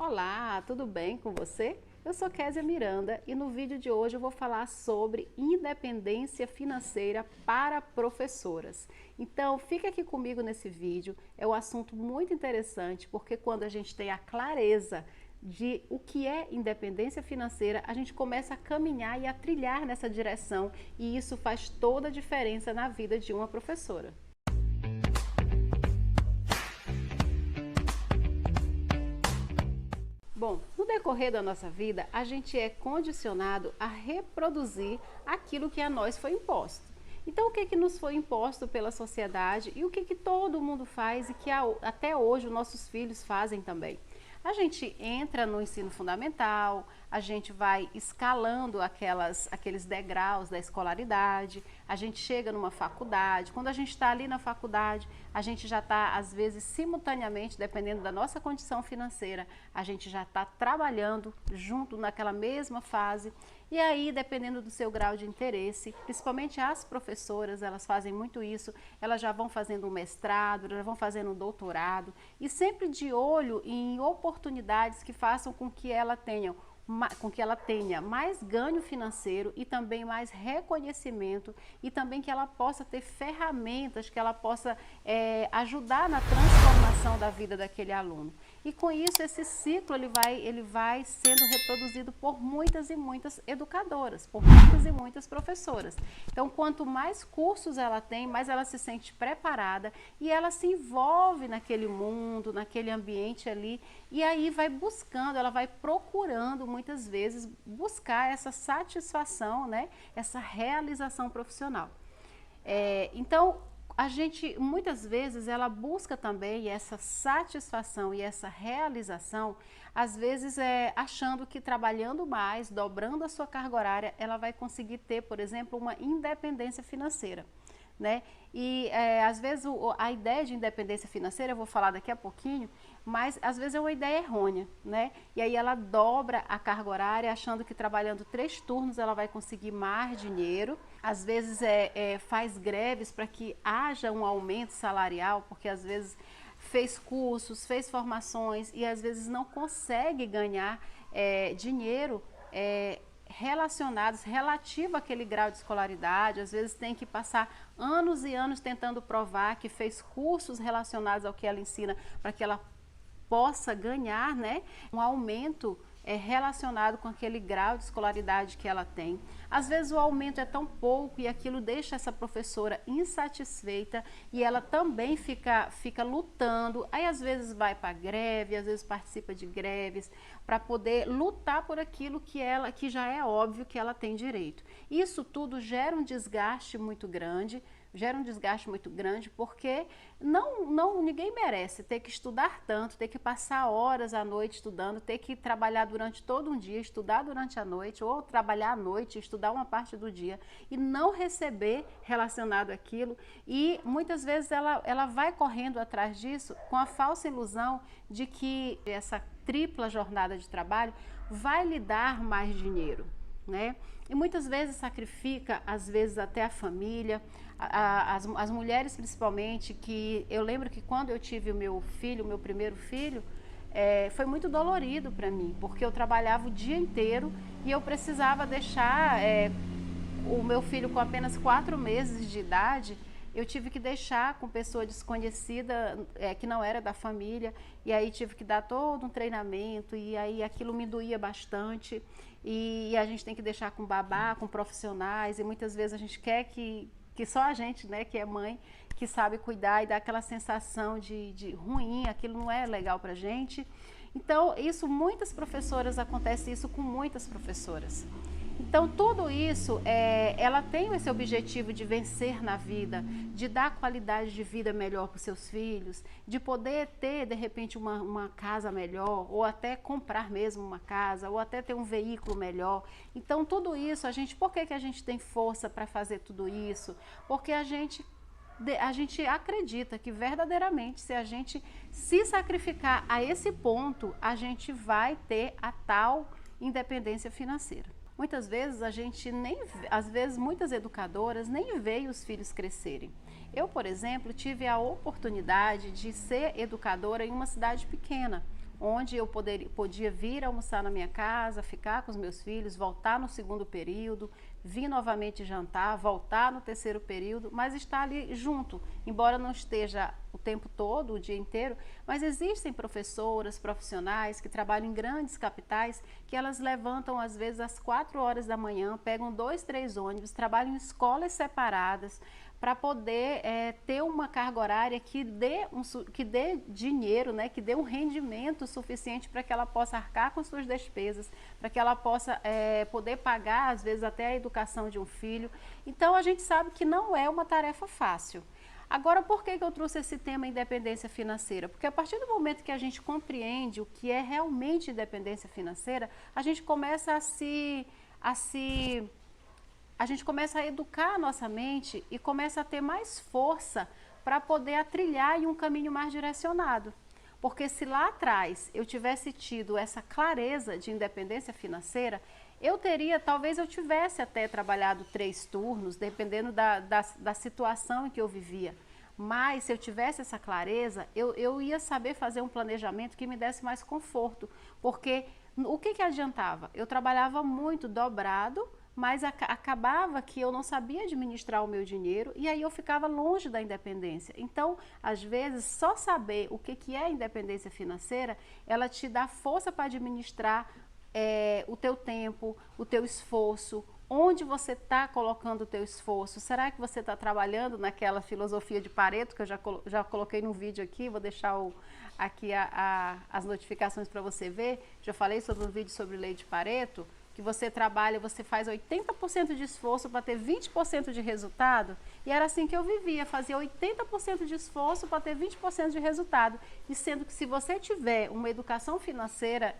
Olá, tudo bem com você? Eu sou Késia Miranda e no vídeo de hoje eu vou falar sobre independência financeira para professoras. Então, fica aqui comigo nesse vídeo, é um assunto muito interessante porque quando a gente tem a clareza de o que é independência financeira, a gente começa a caminhar e a trilhar nessa direção e isso faz toda a diferença na vida de uma professora. Bom, no decorrer da nossa vida, a gente é condicionado a reproduzir aquilo que a nós foi imposto. Então, o que nos foi imposto pela sociedade e o que todo mundo faz e que até hoje os nossos filhos fazem também? A gente entra no ensino fundamental, a gente vai escalando aqueles degraus da escolaridade, a gente chega numa faculdade. Quando a gente está ali na faculdade, a gente já está, às vezes, simultaneamente, dependendo da nossa condição financeira, a gente já está trabalhando junto naquela mesma fase. E aí, dependendo do seu grau de interesse, principalmente as professoras, elas fazem muito isso, elas já vão fazendo um mestrado, já vão fazendo um doutorado, e sempre de olho em oportunidades que façam com que ela tenha mais ganho financeiro e também mais reconhecimento e também que ela possa ter ferramentas, que ela possa ajudar na transformação da vida daquele aluno. E com isso, esse ciclo ele vai sendo reproduzido por muitas e muitas educadoras, por muitas e muitas professoras. Então, quanto mais cursos ela tem, mais ela se sente preparada e ela se envolve naquele mundo, naquele ambiente ali, e aí vai buscando, ela vai procurando muitas vezes buscar essa satisfação, né? Essa realização profissional. Então, a gente muitas vezes ela busca também essa satisfação e essa realização, às vezes achando que trabalhando mais, dobrando a sua carga horária, ela vai conseguir ter, por exemplo, uma independência financeira. Né? E às vezes a ideia de independência financeira, eu vou falar daqui a pouquinho, mas às vezes é uma ideia errônea, né? E aí ela dobra a carga horária achando que trabalhando 3 turnos ela vai conseguir mais dinheiro. Às vezes faz greves para que haja um aumento salarial, porque às vezes fez cursos, fez formações e às vezes não consegue ganhar dinheiro relativo àquele grau de escolaridade. Às vezes tem que passar anos e anos tentando provar que fez cursos relacionados ao que ela ensina para que ela possa ganhar, né, um aumento relacionado com aquele grau de escolaridade que ela tem. Às vezes o aumento é tão pouco e aquilo deixa essa professora insatisfeita e ela também fica lutando, aí às vezes vai para greve, às vezes participa de greves para poder lutar por aquilo que já é óbvio que ela tem direito. Isso tudo gera um desgaste muito grande, porque ninguém merece ter que estudar tanto, ter que passar horas à noite estudando, ter que trabalhar durante todo um dia, estudar durante a noite, ou trabalhar à noite, estudar uma parte do dia e não receber relacionado àquilo. E muitas vezes ela vai correndo atrás disso com a falsa ilusão de que essa tripla jornada de trabalho vai lhe dar mais dinheiro. Né? E muitas vezes sacrifica, às vezes até a família, as mulheres principalmente, que eu lembro que quando eu tive o meu primeiro filho, foi muito dolorido para mim, porque eu trabalhava o dia inteiro e eu precisava deixar o meu filho com apenas 4 meses de idade. Eu tive que deixar com pessoa desconhecida, que não era da família, e aí tive que dar todo um treinamento, e aí aquilo me doía bastante, e a gente tem que deixar com babá, com profissionais, e muitas vezes a gente quer que só a gente, né, que é mãe, que sabe cuidar, e dá aquela sensação de ruim, aquilo não é legal pra gente. Então, muitas professoras, acontece isso com muitas professoras. Então, tudo isso, ela tem esse objetivo de vencer na vida, de dar qualidade de vida melhor para os seus filhos, de poder ter, de repente, uma casa melhor, ou até comprar mesmo uma casa, ou até ter um veículo melhor. Então, tudo isso, por que a gente tem força para fazer tudo isso? Porque a gente acredita que verdadeiramente, se a gente se sacrificar a esse ponto, a gente vai ter a tal independência financeira. Muitas vezes muitas educadoras nem veem os filhos crescerem. Eu, por exemplo, tive a oportunidade de ser educadora em uma cidade pequena, onde eu podia vir almoçar na minha casa, ficar com os meus filhos, voltar no segundo período, vir novamente jantar, voltar no terceiro período, mas estar ali junto, embora não esteja o tempo todo, o dia inteiro, mas existem professoras, profissionais que trabalham em grandes capitais, que elas levantam às vezes às 4 horas da manhã, pegam 2, 3 ônibus, trabalham em escolas separadas, para poder ter uma carga horária que dê dinheiro, né, que dê um rendimento suficiente para que ela possa arcar com suas despesas, para que ela possa poder pagar, às vezes, até a educação de um filho. Então, a gente sabe que não é uma tarefa fácil. Agora, por que eu trouxe esse tema independência financeira? Porque a partir do momento que a gente compreende o que é realmente independência financeira, a gente começa a gente começa a educar a nossa mente e começa a ter mais força para poder trilhar em um caminho mais direcionado. Porque se lá atrás eu tivesse tido essa clareza de independência financeira, talvez eu tivesse até trabalhado 3 turnos, dependendo da situação em que eu vivia. Mas se eu tivesse essa clareza, eu ia saber fazer um planejamento que me desse mais conforto. Porque o que adiantava? Eu trabalhava muito dobrado, mas acabava que eu não sabia administrar o meu dinheiro e aí eu ficava longe da independência. Então, às vezes, só saber o que é independência financeira, ela te dá força para administrar o teu tempo, o teu esforço, onde você está colocando o teu esforço. Será que você está trabalhando naquela filosofia de Pareto, que eu já coloquei no vídeo aqui, vou deixar aqui as notificações para você ver. Já falei sobre um vídeo sobre lei de Pareto, que você trabalha, você faz 80% de esforço para ter 20% de resultado, e era assim que eu vivia, fazia 80% de esforço para ter 20% de resultado, e sendo que se você tiver uma educação financeira,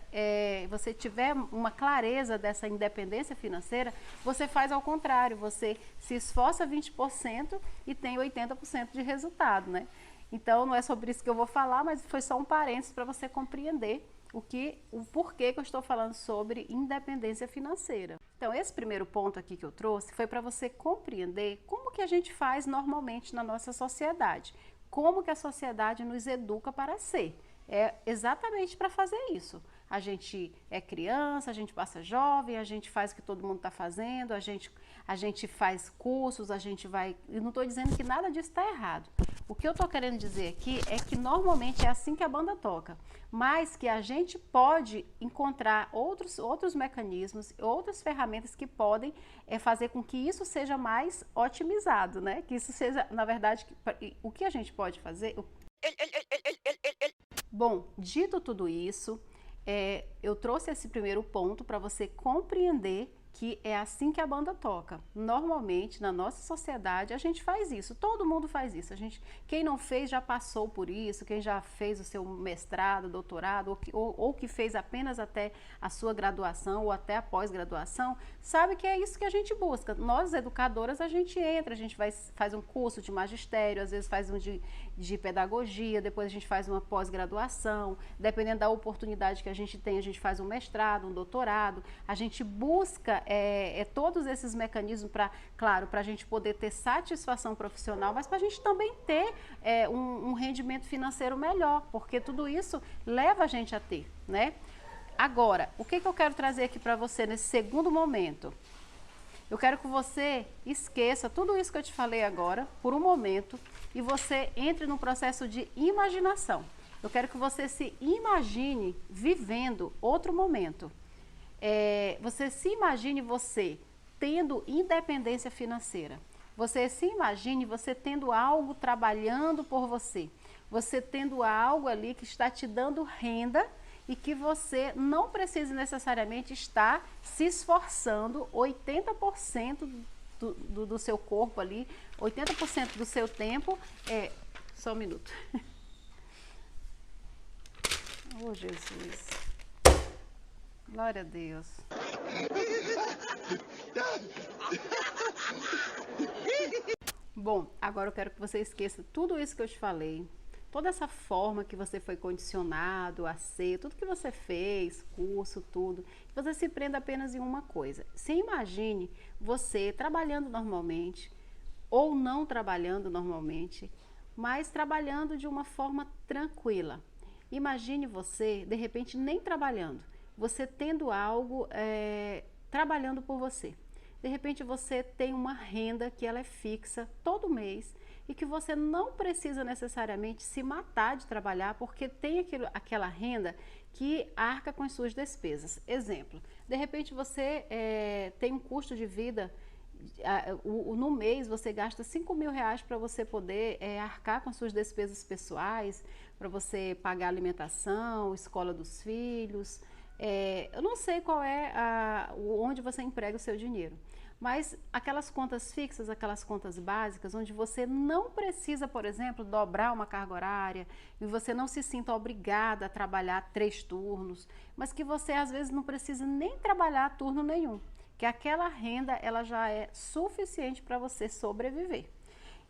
você tiver uma clareza dessa independência financeira, você faz ao contrário, você se esforça 20% e tem 80% de resultado, né? Então não é sobre isso que eu vou falar, mas foi só um parênteses para você compreender o porquê que eu estou falando sobre independência financeira. Então, esse primeiro ponto aqui que eu trouxe foi para você compreender como que a gente faz normalmente na nossa sociedade, como que a sociedade nos educa para ser. É exatamente para fazer isso. A gente é criança, a gente passa jovem, a gente faz o que todo mundo está fazendo, a gente faz cursos, a gente vai... Eu não estou dizendo que nada disso está errado. O que eu estou querendo dizer aqui é que normalmente é assim que a banda toca, mas que a gente pode encontrar outros mecanismos, outras ferramentas que podem fazer com que isso seja mais otimizado, né? Que isso seja, na verdade, o que a gente pode fazer... Bom, dito tudo isso, eu trouxe esse primeiro ponto para você compreender que é assim que a banda toca. Normalmente, na nossa sociedade, a gente faz isso, todo mundo faz isso. Quem não fez já passou por isso, quem já fez o seu mestrado, doutorado, ou que fez apenas até a sua graduação ou até a pós-graduação, sabe que é isso que a gente busca. Nós, educadoras, a gente entra, a gente faz um curso de magistério, às vezes faz um de pedagogia, depois a gente faz uma pós-graduação, dependendo da oportunidade que a gente tem, a gente faz um mestrado, um doutorado, a gente busca todos esses mecanismos para, claro, para a gente poder ter satisfação profissional, mas para a gente também ter um rendimento financeiro melhor, porque tudo isso leva a gente a ter, né? Agora, o que eu quero trazer aqui para você nesse segundo momento? Eu quero que você esqueça tudo isso que eu te falei agora, por um momento, e você entre num processo de imaginação. Eu quero que você se imagine vivendo outro momento. Você se imagine você tendo independência financeira. Você se imagine você tendo algo trabalhando por você. Você tendo algo ali que está te dando renda e que você não precisa necessariamente estar se esforçando 80% do seu corpo ali, 80% do seu tempo. Só um minuto. Oh, Jesus. Glória a Deus. Bom, agora eu quero que você esqueça tudo isso que eu te falei, toda essa forma que você foi condicionado a ser, tudo que você fez, curso, tudo, você se prenda apenas em uma coisa. Se imagine você trabalhando normalmente ou não trabalhando normalmente, mas trabalhando de uma forma tranquila. Imagine você, de repente, nem trabalhando, você tendo algo trabalhando por você. De repente você tem uma renda que ela é fixa todo mês e que você não precisa necessariamente se matar de trabalhar porque tem aquela renda que arca com as suas despesas. Exemplo, de repente você tem um custo de vida, no mês você gasta R$ 5.000 para você poder arcar com as suas despesas pessoais, para você pagar alimentação, escola dos filhos. Eu não sei qual é onde você emprega o seu dinheiro, mas aquelas contas fixas, aquelas contas básicas, onde você não precisa, por exemplo, dobrar uma carga horária e você não se sinta obrigada a trabalhar 3 turnos, mas que você às vezes não precisa nem trabalhar turno nenhum, que aquela renda ela já é suficiente para você sobreviver.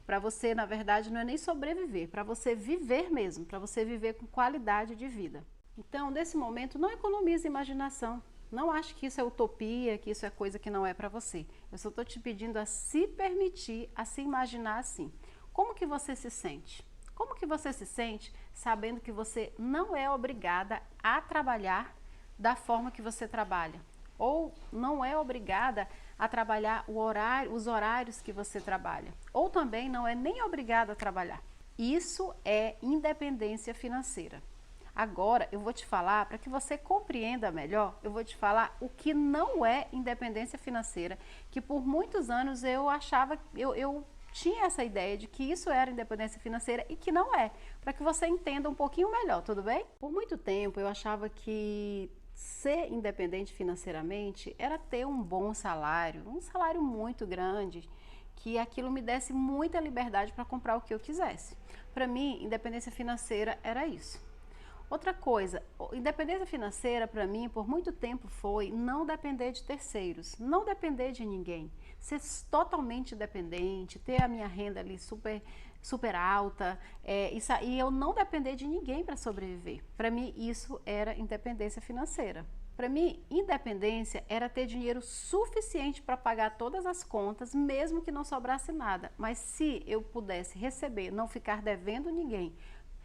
Para você, na verdade, não é nem sobreviver, para você viver mesmo, para você viver com qualidade de vida. Então, nesse momento, não economize imaginação. Não ache que isso é utopia, que isso é coisa que não é para você. Eu só estou te pedindo a se permitir, a se imaginar assim. Como que você se sente? Como que você se sente sabendo que você não é obrigada a trabalhar da forma que você trabalha? Ou não é obrigada a trabalhar os horários que você trabalha? Ou também não é nem obrigada a trabalhar? Isso é independência financeira. Agora eu vou te falar, para que você compreenda melhor, eu vou te falar o que não é independência financeira, que por muitos anos eu achava, eu tinha essa ideia de que isso era independência financeira e que não é, para que você entenda um pouquinho melhor, tudo bem? Por muito tempo eu achava que ser independente financeiramente era ter um bom salário, um salário muito grande, que aquilo me desse muita liberdade para comprar o que eu quisesse. Para mim, independência financeira era isso. Outra coisa, independência financeira para mim por muito tempo foi não depender de terceiros, não depender de ninguém, ser totalmente dependente, ter a minha renda ali super alta, e eu não depender de ninguém para sobreviver. Para mim isso era independência financeira. Para mim, independência era ter dinheiro suficiente para pagar todas as contas, mesmo que não sobrasse nada. Mas se eu pudesse receber, não ficar devendo ninguém,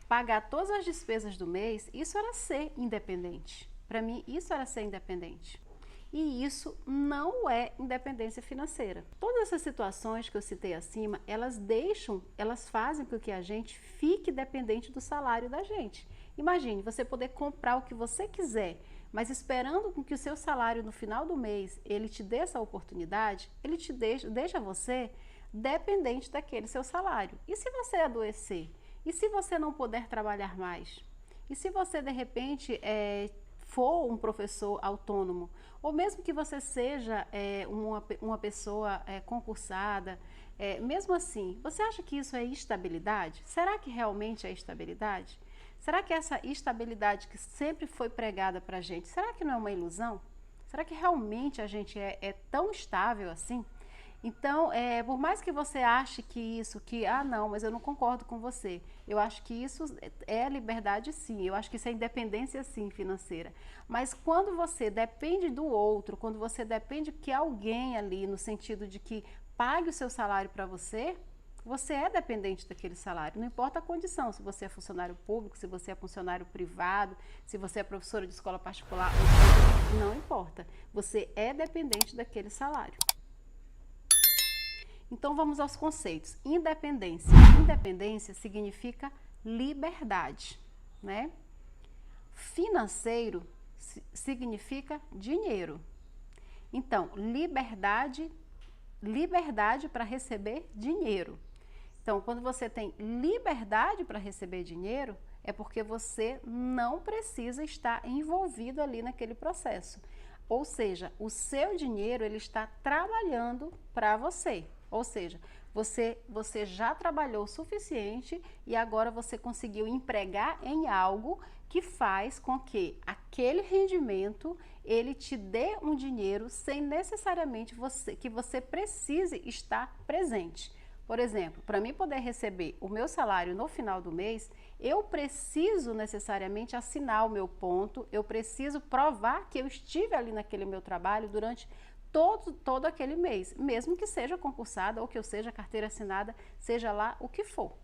pagar todas as despesas do mês, isso era ser independente. Para mim, isso era ser independente. E isso não é independência financeira. Todas essas situações que eu citei acima, elas fazem com que a gente fique dependente do salário da gente. Imagine você poder comprar o que você quiser, mas esperando que o seu salário no final do mês, ele te dê essa oportunidade, ele te deixa você dependente daquele seu salário. E se você adoecer? E se você não puder trabalhar mais? E se você, de repente, for um professor autônomo? Ou mesmo que você seja uma pessoa concursada, mesmo assim, você acha que isso é estabilidade? Será que realmente é estabilidade? Será que essa estabilidade que sempre foi pregada para a gente, será que não é uma ilusão? Será que realmente a gente é tão estável assim? Então, por mais que você ache não, mas eu não concordo com você. Eu acho que isso é liberdade sim, eu acho que isso é independência sim financeira. Mas quando você depende do outro, quando você depende que alguém ali, no sentido de que pague o seu salário para você, você é dependente daquele salário, não importa a condição, se você é funcionário público, se você é funcionário privado, se você é professora de escola particular, não importa, você é dependente daquele salário. Então vamos aos conceitos. Independência. Independência significa liberdade, né? Financeiro significa dinheiro. Então, liberdade para receber dinheiro. Então, quando você tem liberdade para receber dinheiro, é porque você não precisa estar envolvido ali naquele processo. Ou seja, o seu dinheiro ele está trabalhando para você. Ou seja, você já trabalhou o suficiente e agora você conseguiu empregar em algo que faz com que aquele rendimento ele te dê um dinheiro sem necessariamente que você precise estar presente. Por exemplo, para mim poder receber o meu salário no final do mês, eu preciso necessariamente assinar o meu ponto, eu preciso provar que eu estive ali naquele meu trabalho durante todo aquele mês, mesmo que seja concursada ou que eu seja carteira assinada, seja lá o que for.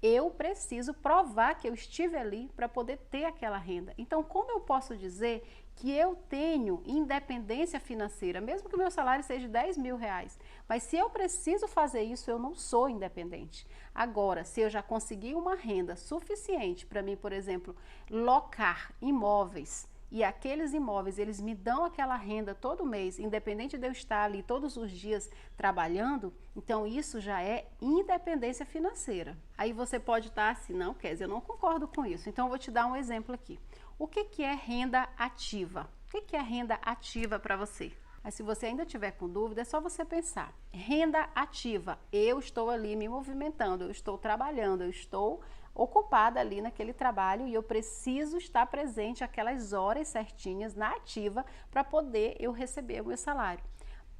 eu preciso provar que eu estive ali para poder ter aquela renda. Então, como eu posso dizer que eu tenho independência financeira, mesmo que o meu salário seja R$ 10.000, mas se eu preciso fazer isso, eu não sou independente. Agora, se eu já consegui uma renda suficiente para mim, por exemplo, locar imóveis, e aqueles imóveis, eles me dão aquela renda todo mês, independente de eu estar ali todos os dias trabalhando, então isso já é independência financeira. Aí você pode estar assim, não, Kézia, eu não concordo com isso. Então eu vou te dar um exemplo aqui. O que é renda ativa? O que é renda ativa para você? Mas se você ainda tiver com dúvida, é só você pensar. Renda ativa, eu estou ali me movimentando, eu estou trabalhando, eu estou ocupada ali naquele trabalho e eu preciso estar presente aquelas horas certinhas na ativa para poder eu receber o meu salário.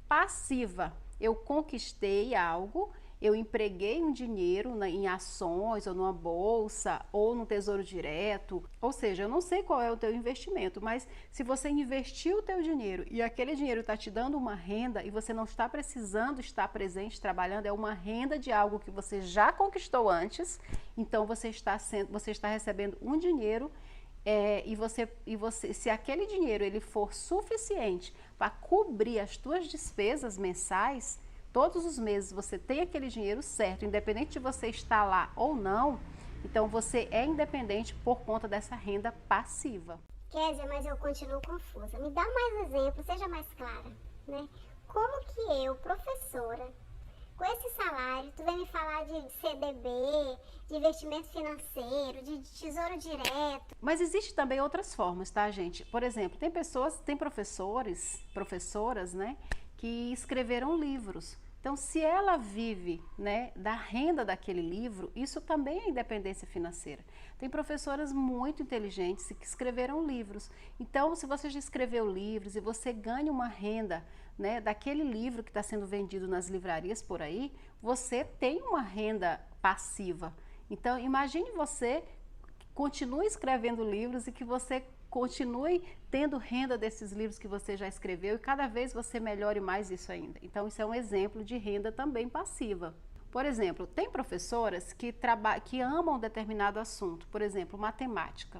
Passiva, eu conquistei algo, eu empreguei um dinheiro em ações ou numa bolsa ou no Tesouro Direto, ou seja, eu não sei qual é o teu investimento, mas se você investiu o teu dinheiro e aquele dinheiro está te dando uma renda e você não está precisando estar presente trabalhando, é uma renda de algo que você já conquistou antes, então você está recebendo um dinheiro e você, se aquele dinheiro ele for suficiente para cobrir as tuas despesas mensais, todos os meses você tem aquele dinheiro certo, independente de você estar lá ou não, então você é independente por conta dessa renda passiva. Kézia, mas eu continuo confusa. Me dá mais exemplos, seja mais clara, né? Como que eu, professora, com esse salário, tu vem me falar de CDB, de investimento financeiro, de tesouro direto? Mas existe também outras formas, tá, gente? Por exemplo, tem professoras, né, que escreveram livros. Então, se ela vive, né, da renda daquele livro, isso também é independência financeira. Tem professoras muito inteligentes que escreveram livros. Então, se você já escreveu livros e você ganha uma renda, né, daquele livro que está sendo vendido nas livrarias por aí, você tem uma renda passiva. Então, imagine você continue escrevendo livros e que você continue tendo renda desses livros que você já escreveu e cada vez você melhore mais isso ainda. Então, isso é um exemplo de renda também passiva. Por exemplo, tem professoras que amam determinado assunto, por exemplo, matemática.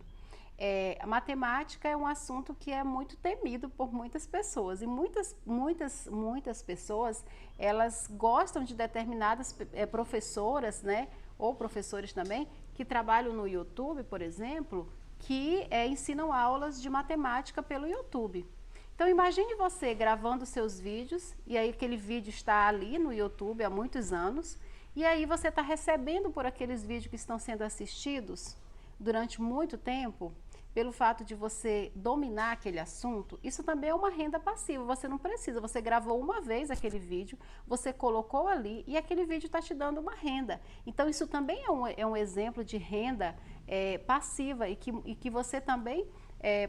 A matemática é um assunto que é muito temido por muitas pessoas e muitas pessoas, elas gostam de determinadas professoras, né, ou professores também, que trabalham no YouTube, por exemplo, que ensinam aulas de matemática pelo YouTube. Então imagine você gravando seus vídeos e aí aquele vídeo está ali no YouTube há muitos anos e aí você está recebendo por aqueles vídeos que estão sendo assistidos durante muito tempo, pelo fato de você dominar aquele assunto, isso também é uma renda passiva, você não precisa, você gravou uma vez aquele vídeo, você colocou ali e aquele vídeo está te dando uma renda. Então isso também é um exemplo de renda passiva e que você também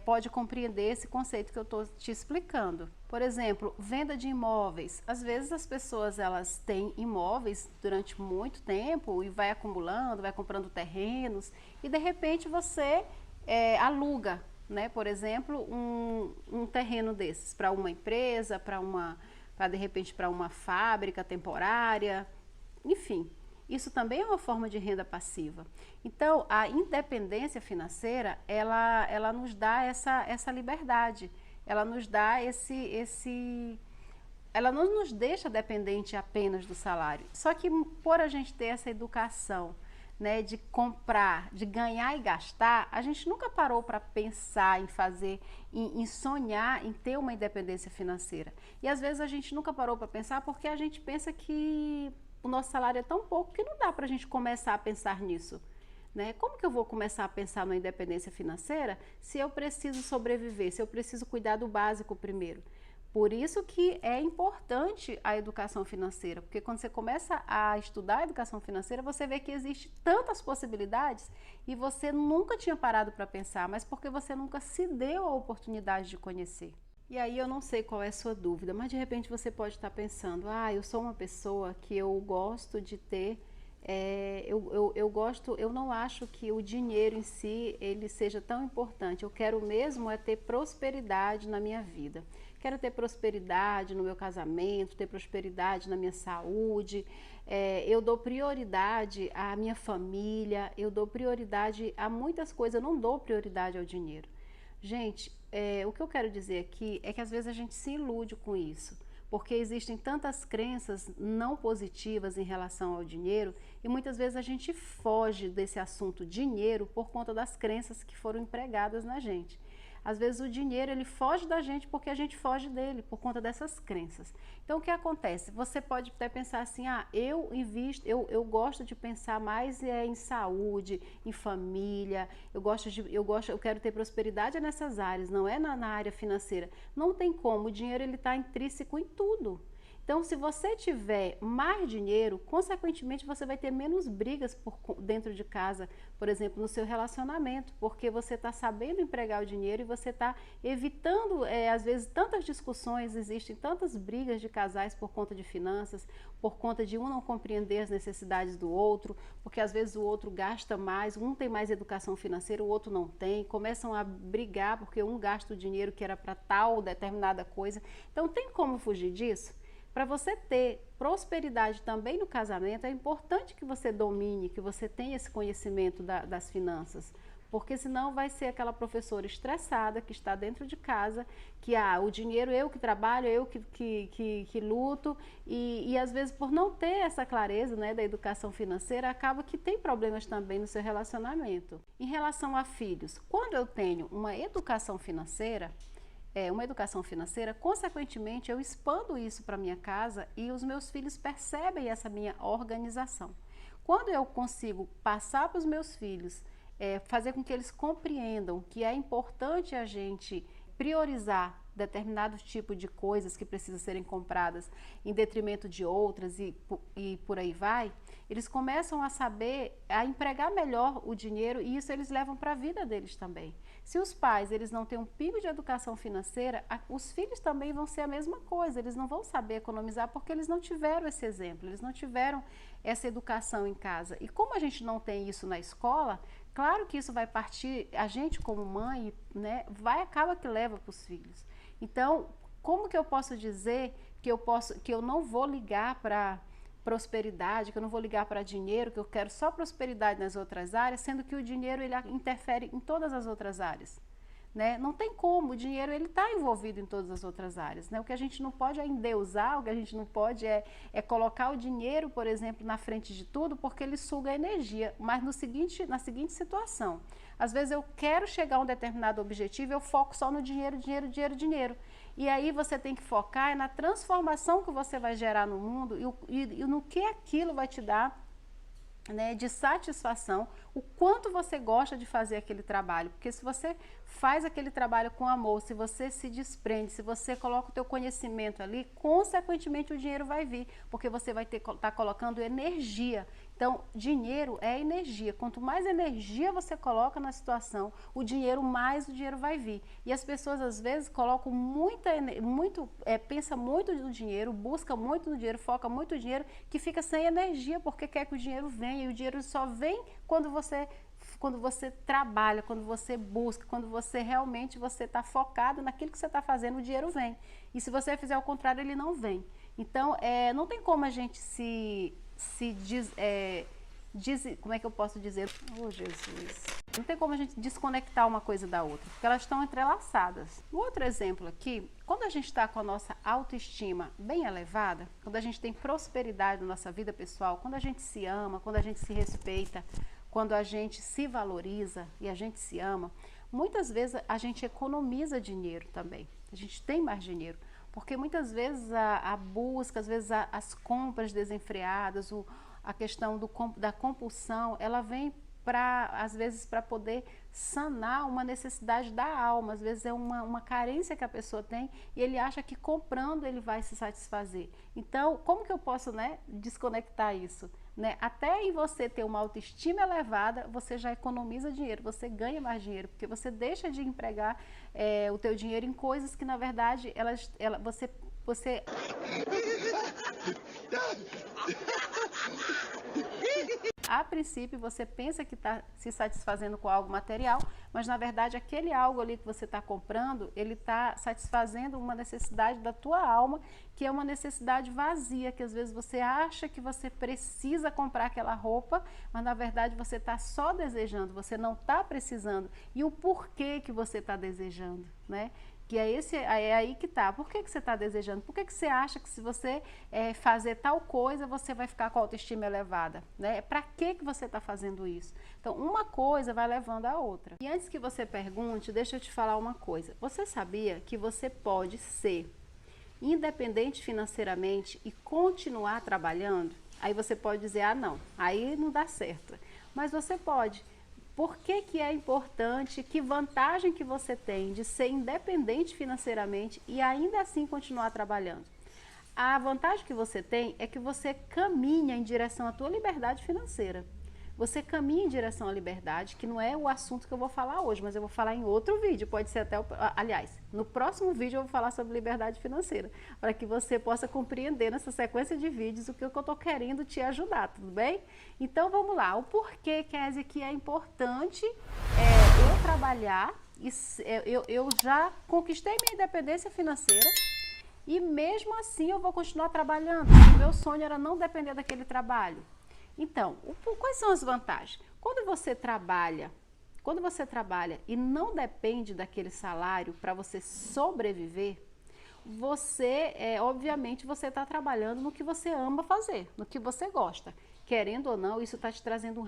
pode compreender esse conceito que eu estou te explicando. Por exemplo, venda de imóveis. Às vezes as pessoas elas têm imóveis durante muito tempo e vai acumulando, vai comprando terrenos e de repente você aluga, né, por exemplo, um terreno desses para uma empresa, de repente para uma fábrica temporária, enfim. Isso também é uma forma de renda passiva. Então, a independência financeira, ela nos dá essa liberdade, ela nos dá ela não nos deixa dependente apenas do salário. Só que por a gente ter essa educação, né, de comprar, de ganhar e gastar, a gente nunca parou para pensar em fazer, em sonhar em ter uma independência financeira. E às vezes a gente nunca parou para pensar porque a gente pensa que o nosso salário é tão pouco que não dá para a gente começar a pensar nisso. Né? Como que eu vou começar a pensar na independência financeira se eu preciso sobreviver, se eu preciso cuidar do básico primeiro? Por isso que é importante a educação financeira, porque quando você começa a estudar a educação financeira, você vê que existe tantas possibilidades e você nunca tinha parado para pensar, mas porque você nunca se deu a oportunidade de conhecer. E aí eu não sei qual é a sua dúvida, mas de repente você pode estar pensando, eu sou uma pessoa que eu gosto de ter Eu não acho que o dinheiro em si ele seja tão importante. Eu quero mesmo é ter prosperidade na minha vida. Quero ter prosperidade no meu casamento, ter prosperidade na minha saúde. Eu dou prioridade à minha família, eu dou prioridade a muitas coisas, eu não dou prioridade ao dinheiro. Gente, o que eu quero dizer aqui é que às vezes a gente se ilude com isso, porque existem tantas crenças não positivas em relação ao dinheiro e muitas vezes a gente foge desse assunto dinheiro por conta das crenças que foram empregadas na gente. Às vezes o dinheiro ele foge da gente porque a gente foge dele por conta dessas crenças. Então o que acontece? Você pode até pensar assim, eu invisto, eu gosto de pensar mais em saúde, em família, eu quero ter prosperidade nessas áreas, não é na área financeira. Não tem como, o dinheiro ele está intrínseco em tudo. Então, se você tiver mais dinheiro, consequentemente você vai ter menos brigas dentro de casa, por exemplo, no seu relacionamento, porque você está sabendo empregar o dinheiro e você está evitando, às vezes, tantas discussões, existem tantas brigas de casais por conta de finanças, por conta de um não compreender as necessidades do outro, porque às vezes o outro gasta mais, um tem mais educação financeira, o outro não tem, começam a brigar porque um gasta o dinheiro que era para tal determinada coisa. Então, tem como fugir disso? Para você ter prosperidade também no casamento, é importante que você domine, que você tenha esse conhecimento das finanças, porque senão vai ser aquela professora estressada que está dentro de casa, que o dinheiro eu que trabalho, eu que luto, e às vezes por não ter essa clareza, né, da educação financeira, acaba que tem problemas também no seu relacionamento. Em relação a filhos, quando eu tenho uma educação financeira, consequentemente eu expando isso para minha casa e os meus filhos percebem essa minha organização. Quando eu consigo passar para os meus filhos, fazer com que eles compreendam que é importante a gente priorizar determinado tipo de coisas que precisam serem compradas em detrimento de outras e por aí vai, eles começam a saber, a empregar melhor o dinheiro e isso eles levam para a vida deles também. Se os pais eles não têm um pingo de educação financeira, os filhos também vão ser a mesma coisa, eles não vão saber economizar porque eles não tiveram esse exemplo, eles não tiveram essa educação em casa. E como a gente não tem isso na escola, claro que isso vai partir, a gente como mãe, né, acaba que leva para os filhos. Então, como que eu posso dizer que eu não vou ligar para prosperidade, que eu não vou ligar para dinheiro, que eu quero só prosperidade nas outras áreas, sendo que o dinheiro ele interfere em todas as outras áreas, né? Não tem como, o dinheiro ele está envolvido em todas as outras áreas, né? O que a gente não pode é endeusar, o que a gente não pode é colocar o dinheiro, por exemplo, na frente de tudo, porque ele suga energia, mas na seguinte situação, às vezes eu quero chegar a um determinado objetivo, eu foco só no dinheiro, dinheiro, dinheiro, dinheiro. E aí você tem que focar na transformação que você vai gerar no mundo e no que aquilo vai te dar, né, de satisfação, o quanto você gosta de fazer aquele trabalho, porque se você faz aquele trabalho com amor, se você se desprende, se você coloca o teu conhecimento ali, consequentemente o dinheiro vai vir, porque você vai estar colocando energia. Então, dinheiro é energia. Quanto mais energia você coloca na situação, mais o dinheiro vai vir. E as pessoas, às vezes, colocam pensa muito no dinheiro, busca muito no dinheiro, foca muito no dinheiro, que fica sem energia, porque quer que o dinheiro venha. E o dinheiro só vem quando você trabalha, quando você busca, quando você realmente está focado naquilo que você está fazendo, o dinheiro vem. E se você fizer o contrário, ele não vem. Então, não tem como a gente como é que eu posso dizer? Oh, Jesus! Não tem como a gente desconectar uma coisa da outra, porque elas estão entrelaçadas. Um outro exemplo aqui, quando a gente está com a nossa autoestima bem elevada, quando a gente tem prosperidade na nossa vida pessoal, quando a gente se ama, quando a gente se respeita, quando a gente se valoriza e a gente se ama, muitas vezes a gente economiza dinheiro também. A gente tem mais dinheiro, porque muitas vezes a busca, às vezes as compras desenfreadas, a questão da compulsão, ela vem às vezes para poder sanar uma necessidade da alma, às vezes é uma carência que a pessoa tem e ele acha que comprando ele vai se satisfazer. Então, como que eu posso, né, desconectar isso? Né? Até em você ter uma autoestima elevada, você já economiza dinheiro, você ganha mais dinheiro, porque você deixa de empregar o teu dinheiro em coisas que, na verdade, você a princípio você pensa que está se satisfazendo com algo material, mas na verdade aquele algo ali que você está comprando, ele está satisfazendo uma necessidade da tua alma, que é uma necessidade vazia, que às vezes você acha que você precisa comprar aquela roupa, mas na verdade você está só desejando, você não está precisando. E o porquê que você está desejando, né? Que é aí que tá. Por que você está desejando? Por que você acha que se você fazer tal coisa, você vai ficar com a autoestima elevada? Né? Para que você está fazendo isso? Então, uma coisa vai levando a outra. E antes que você pergunte, deixa eu te falar uma coisa. Você sabia que você pode ser independente financeiramente e continuar trabalhando? Aí você pode dizer, ah, não, aí não dá certo. Mas você pode. Por que é importante, que vantagem que você tem de ser independente financeiramente e ainda assim continuar trabalhando? A vantagem que você tem é que você caminha em direção à tua liberdade financeira. Você caminha em direção à liberdade, que não é o assunto que eu vou falar hoje, mas eu vou falar em outro vídeo, pode ser até, aliás, no próximo vídeo eu vou falar sobre liberdade financeira, para que você possa compreender nessa sequência de vídeos o que eu estou querendo te ajudar, tudo bem? Então vamos lá, o porquê, Kézia, que é importante eu trabalhar, eu já conquistei minha independência financeira, e mesmo assim eu vou continuar trabalhando, o meu sonho era não depender daquele trabalho. Então, quais são as vantagens? Quando você trabalha e não depende daquele salário para você sobreviver, obviamente, você está trabalhando no que você ama fazer, no que você gosta. Querendo ou não, isso está te trazendo um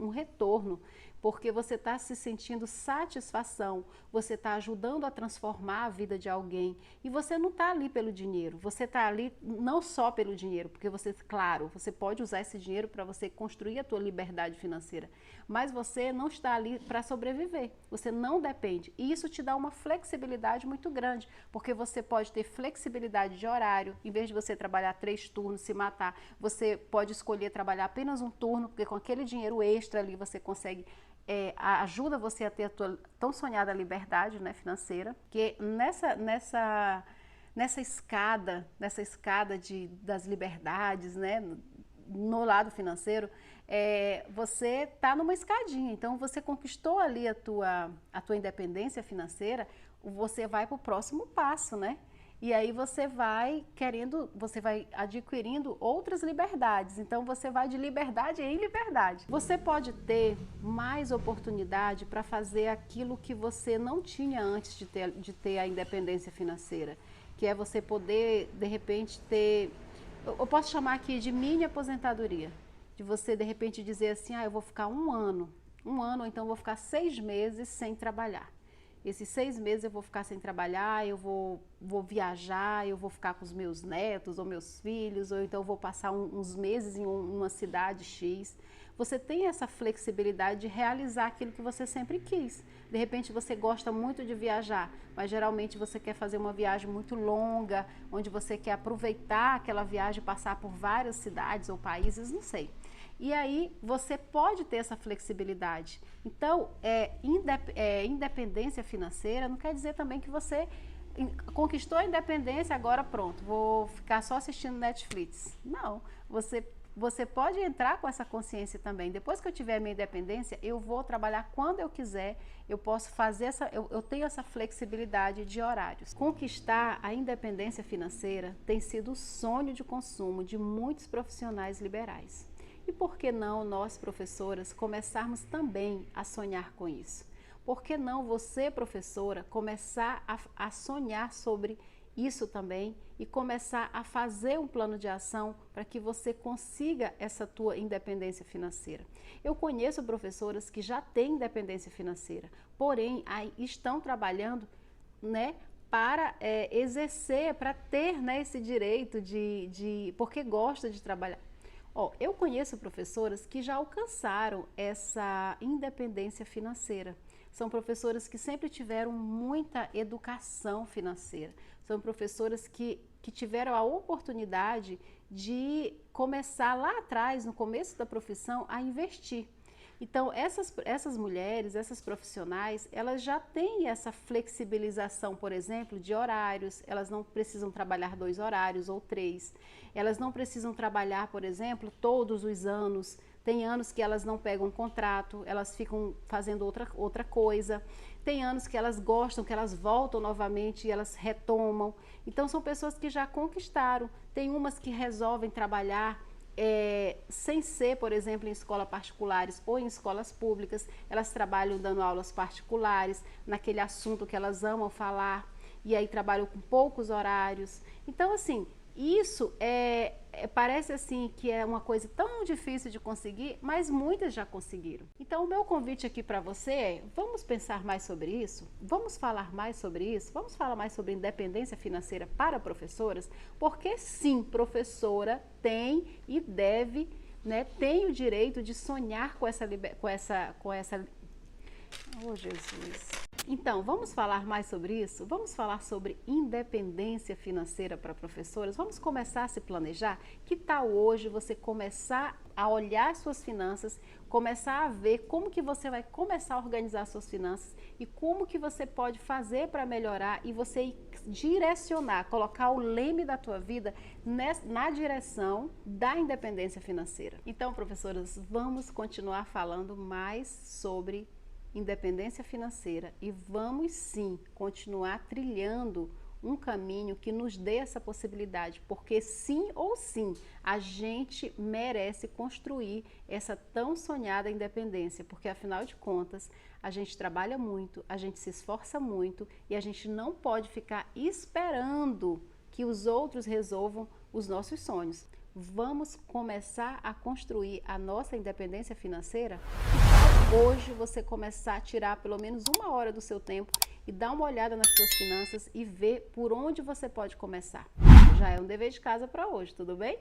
retorno, porque você está se sentindo satisfação, você está ajudando a transformar a vida de alguém e você não está ali pelo dinheiro, você está ali não só pelo dinheiro, porque você, claro, você pode usar esse dinheiro para você construir a tua liberdade financeira, mas você não está ali para sobreviver, você não depende e isso te dá uma flexibilidade muito grande, porque você pode ter flexibilidade de horário, em vez de você trabalhar 3 turnos, se matar, você pode escolher trabalhar apenas um turno, porque com aquele dinheiro extra ali você consegue ajuda você a ter a tua tão sonhada liberdade, né, financeira, que nessa escada das liberdades, né, no lado financeiro, você está numa escadinha, então você conquistou ali a tua independência financeira, você vai para o próximo passo, né? E aí você vai adquirindo outras liberdades. Então você vai de liberdade em liberdade. Você pode ter mais oportunidade para fazer aquilo que você não tinha antes de ter a independência financeira, que é você poder, de repente, ter... Eu posso chamar aqui de mini aposentadoria. De você, de repente, dizer assim, eu vou ficar um ano, ou então eu vou ficar 6 meses sem trabalhar. Esses 6 meses eu vou ficar sem trabalhar, eu vou viajar, eu vou ficar com os meus netos ou meus filhos, ou então eu vou passar uns meses em uma cidade X. Você tem essa flexibilidade de realizar aquilo que você sempre quis. De repente você gosta muito de viajar, mas geralmente você quer fazer uma viagem muito longa, onde você quer aproveitar aquela viagem, passar por várias cidades ou países, não sei. E aí você pode ter essa flexibilidade. Então, independência financeira não quer dizer também que você conquistou a independência, agora pronto, vou ficar só assistindo Netflix. Não, você pode entrar com essa consciência também. Depois que eu tiver a minha independência, eu vou trabalhar quando eu quiser, eu posso fazer eu tenho essa flexibilidade de horários. Conquistar a independência financeira tem sido o sonho de consumo de muitos profissionais liberais. E por que não nós, professoras, começarmos também a sonhar com isso? Por que não você, professora, começar a sonhar sobre isso também e começar a fazer um plano de ação para que você consiga essa tua independência financeira? Eu conheço professoras que já têm independência financeira, porém estão trabalhando, né, para exercer, para ter, né, esse direito porque gosta de trabalhar. Eu conheço professoras que já alcançaram essa independência financeira. São professoras que sempre tiveram muita educação financeira. São professoras que tiveram a oportunidade de começar lá atrás, no começo da profissão, a investir. Então, essas mulheres, essas profissionais, elas já têm essa flexibilização, por exemplo, de horários, elas não precisam trabalhar 2 horários ou 3, elas não precisam trabalhar, por exemplo, todos os anos tem anos que elas não pegam um contrato, elas ficam fazendo outra coisa, tem anos que elas gostam, que elas voltam novamente e elas retomam. Então são pessoas que já conquistaram, tem umas que resolvem trabalhar sem ser, por exemplo, em escolas particulares ou em escolas públicas, elas trabalham dando aulas particulares, naquele assunto que elas amam falar, e aí trabalham com poucos horários. Então, assim, isso parece assim que é uma coisa tão difícil de conseguir, mas muitas já conseguiram. Então, o meu convite aqui para você é, vamos pensar mais sobre isso? Vamos falar mais sobre isso? Vamos falar mais sobre independência financeira para professoras? Porque sim, professora tem e deve, né, tem o direito de sonhar com essa... Oh, Jesus! Então, vamos falar mais sobre isso? Vamos falar sobre independência financeira para professoras? Vamos começar a se planejar? Que tal hoje você começar a olhar suas finanças, começar a ver como que você vai começar a organizar suas finanças e como que você pode fazer para melhorar e você direcionar, colocar o leme da tua vida na direção da independência financeira. Então, professoras, vamos continuar falando mais sobre independência financeira e vamos sim continuar trilhando um caminho que nos dê essa possibilidade, porque sim ou sim, a gente merece construir essa tão sonhada independência, porque afinal de contas, a gente trabalha muito, a gente se esforça muito e a gente não pode ficar esperando que os outros resolvam os nossos sonhos. Vamos começar a construir a nossa independência financeira? Hoje você começar a tirar pelo menos 1 hora do seu tempo e dar uma olhada nas suas finanças e ver por onde você pode começar. Já é um dever de casa para hoje, tudo bem?